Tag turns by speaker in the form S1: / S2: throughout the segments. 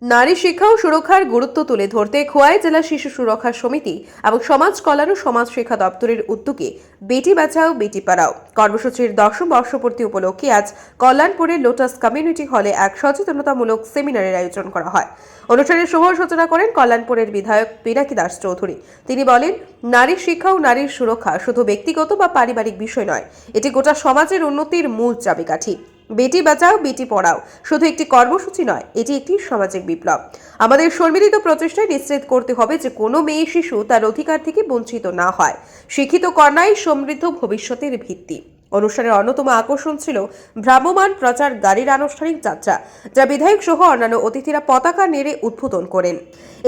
S1: নারী শিক্ষা ও সুরক্ষার গুরুত্ব তুলে ধরতে খোয়াই জেলা শিশু সুরক্ষা সমিতি এবং সমাজ কল্যাণ ও সমাজ শিক্ষা দপ্তরের উদ্যোগে বেটি বাঁচাও বেটি পড়াও কর্মসূচির 10ম বর্ষপূর্তি উপলক্ষে আজ কল্যাণপুরের লোটাস কমিউনিটি হলে এক সচেতনতামূলক সেমিনারের আয়োজন করা হয়। অনুষ্ঠানের শুভ সূচনা করেন কল্যাণপুরের বিধায়ক পিনাকি দাস চৌধুরী। তিনি বলেন, নারী শিক্ষা ও নারীর সুরক্ষা শুধু ব্যক্তিগত বা পারিবারিক বিষয় নয়, এটি গোটা সমাজের উন্নতির মূল চাবিকাঠি। বেটি বাঁচাও বেটি পড়াও শুধু একটি কর্মসূচি নয়, এটি একটি সামাজিক বিপ্লব। আমাদের সম্মিলিত প্রচেষ্টায় নিশ্চিত করতে হবে যে কোনো মেয়ে শিশু তার অধিকার থেকে বঞ্চিত না হয়। শিক্ষিত কন্যাই সমৃদ্ধ ভবিষ্যতের ভিত্তি। অনুষ্ঠানের অন্যতম আকর্ষণ ছিল ভ্রাম্যমাণ প্রচার গাড়ির আনুষ্ঠানিক যাত্রা, যা বিধায়ক সহ অন্যান্য অতিথিরা পতাকা নেড়ে উদ্বোধন করেন।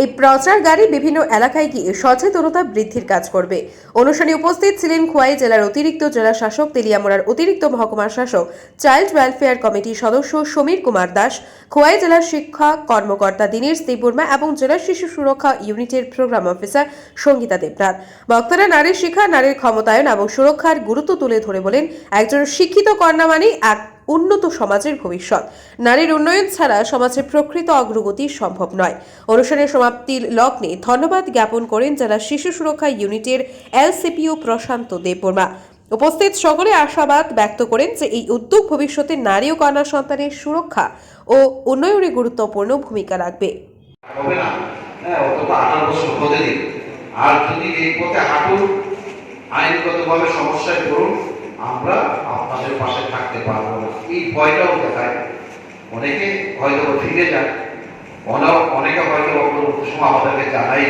S1: এই প্রচার গাড়ি বিভিন্ন এলাকায় গিয়ে সচেতনতা বৃদ্ধির কাজ করবে। অনুষ্ঠানে উপস্থিত ছিলেন খোয়াই জেলার অতিরিক্ত জেলা শাসক, তেলিয়ামুড়ার অতিরিক্ত মহকুমা শাসক, চাইল্ড ওয়েলফেয়ার কমিটির সদস্য সমীর কুমার দাস, খোয়াই জেলার শিক্ষা কর্মকর্তা দীনেশ দেববর্মা এবং জেলা শিশু সুরক্ষা ইউনিটের প্রোগ্রাম অফিসার সঙ্গীতা দেবনাথ। বক্তারা নারীর শিক্ষা, নারীর ক্ষমতায়ন এবং সুরক্ষার গুরুত্ব তুলে ধরে বলেন, একজন শিক্ষিত কন্যা মানে এক উন্নত সমাজের ভবিষ্যৎ। নারীর উন্নয়ন ছাড়া সমাজের প্রকৃত অগ্রগতি সম্ভব নয়। অনুষ্ঠানের সমাপ্তির লগ্নে ধন্যবাদ জ্ঞাপন করেন জেলা শিশু সুরক্ষা ইউনিটের এলসিপিও প্রশান্ত দেববর্মা। উপস্থিত সকলে আশাবাদ ব্যক্ত করেন যে এই উদ্যোগ ভবিষ্যতে নারী ও কন্যা সন্তানের সুরক্ষা ও উন্নয়নে গুরুত্বপূর্ণ ভূমিকা রাখবে।
S2: হবে না, অন্তত 18 বছর হতে দিন। আর যদি এই পথে হাঁটুন, আইনগতভাবে সমস্যায় পড়ুন, আমরা আপনাদের পাশে থাকতে পারবো না, এই ভয়টাও দেখায়। অনেকে হয়তো ফিরে যায়, অনেকে হয়তো অগ্রবর্তী সময় আমাদেরকে জানাই।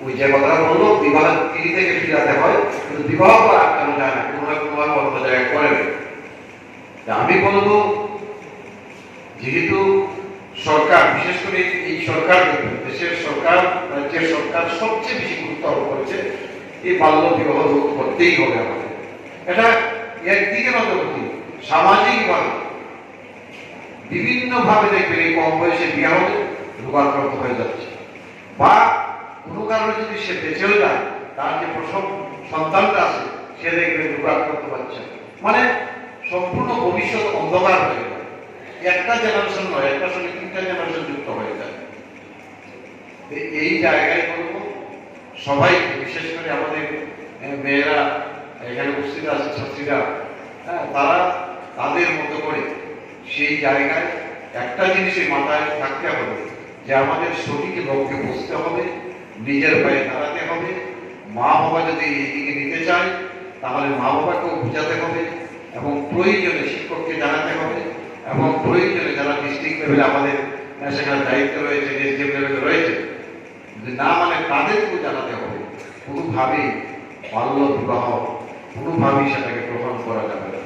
S2: ওই যে কথাটা বললো, বিবাহ তিনি থেকে ফিরাতে হয়, কিন্তু বিবাহ করা আটকানো যায় না, কোনো না কোনোভাবে অন্য জায়গায় করেন। আমি বলবো, যেহেতু সরকার, বিশেষ করে এই সরকার, দেশের সরকার, রাজ্যের সরকার সবচেয়ে বেশি গুরুত্ব আরোপ করেছে এই বাল্য বিবাহ রোধ করতেই হবে আমাদের। এটা একদিকে নজর দিই, সামাজিকভাবে বিভিন্নভাবে দেখবেন এই কম বয়সে বিয়ে হলে রোগাক্রান্ত হয়ে যাচ্ছে, বা কোনো কারণে যদি সে বেঁচেও যায়, তার যে প্রসব সন্তানটা আছে সে দেখবে রোগাক্রান্ত পাচ্ছে, মানে সম্পূর্ণ ভবিষ্যৎ অন্ধকার হয়ে যায়। একটা জেনারেশন নয়, একটা সঙ্গে 3টা জেনারেশন যুক্ত হয়ে যায়। এই জায়গায় বলবো সবাই, বিশেষ করে আমাদের মেয়েরা এখানে উপস্থিত আছে, ছাত্রীরা, তারা তাদের মতো করে সেই জায়গায় একটা জিনিসের মাথায় থাকতে হবে যে আমাদের সঠিক লক্ষ্যে বসতে হবে, নিজের পায়ে দাঁড়াতে হবে। মা বাবা যদি এইদিকে নিতে চায় তাহলে মা বাবাকেও বোঝাতে হবে, এবং প্রয়োজনে শিক্ষককে জানাতে হবে, এবং প্রয়োজনে যারা ডিস্ট্রিক্ট লেভেলে আমাদের সেখানে দায়িত্ব রয়েছে, ডিস্ট্রিক্ট লেভেলে রয়েছে, না মানে তাদেরকেও জানাতে হবে। কোনোভাবেই বাল্য বিবাহ কোনোভাবেই সেটাকে গ্রহণ করা যাবে না,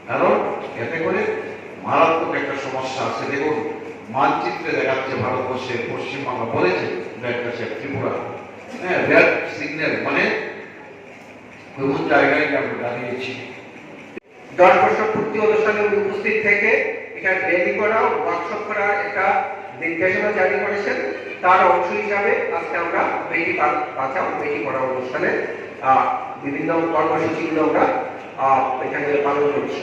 S2: কারণ এতে করে মারাত্মক একটা সমস্যা আছে। দেখুন, মানচিত্রে দেখাচ্ছে ভারতবর্ষের পশ্চিমবাংলা বলেছে ত্রিপুরা, রেড সিগন্যাল, মানে কোন জায়গায় আমরা দাঁড়িয়েছি।
S3: 10 বছর পূর্তি অনুষ্ঠানে উপস্থিত থেকে এটা রেলি করা, ওয়ার্কশপ করা একটা নির্দেশনা জারি করেছেন। তার অংশ হিসাবে আজকে আমরা বেটি বাঁচাও বেটি পড়াও অনুষ্ঠানে বিভিন্ন কর্মসূচিগুলো আমরা এখানে পালন করছি।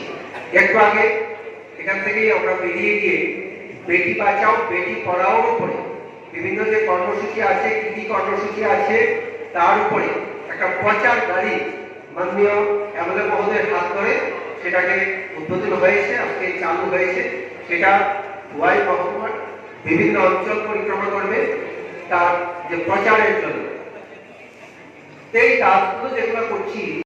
S3: একটু আগে এখান থেকেই আমরা বেরিয়ে গিয়ে বেটি বাঁচাও বেটি পড়াওর উপরে বিভিন্ন যে কর্মসূচি আছে, কি কি কর্মসূচি আছে তার উপরে একটা প্রচার গাড়ি মাননীয় এমএলএ মহোদয়ের হাত ধরে সেটাকে উদ্বোধন হয়েছে, আজকে চালু হয়েছে। সেটা খোয়াই মহকুমার বিভিন্ন অঞ্চল পরিক্রমা করবে তার যে প্রচারের জন্য। এই কাজগুলো যেগুলো করছি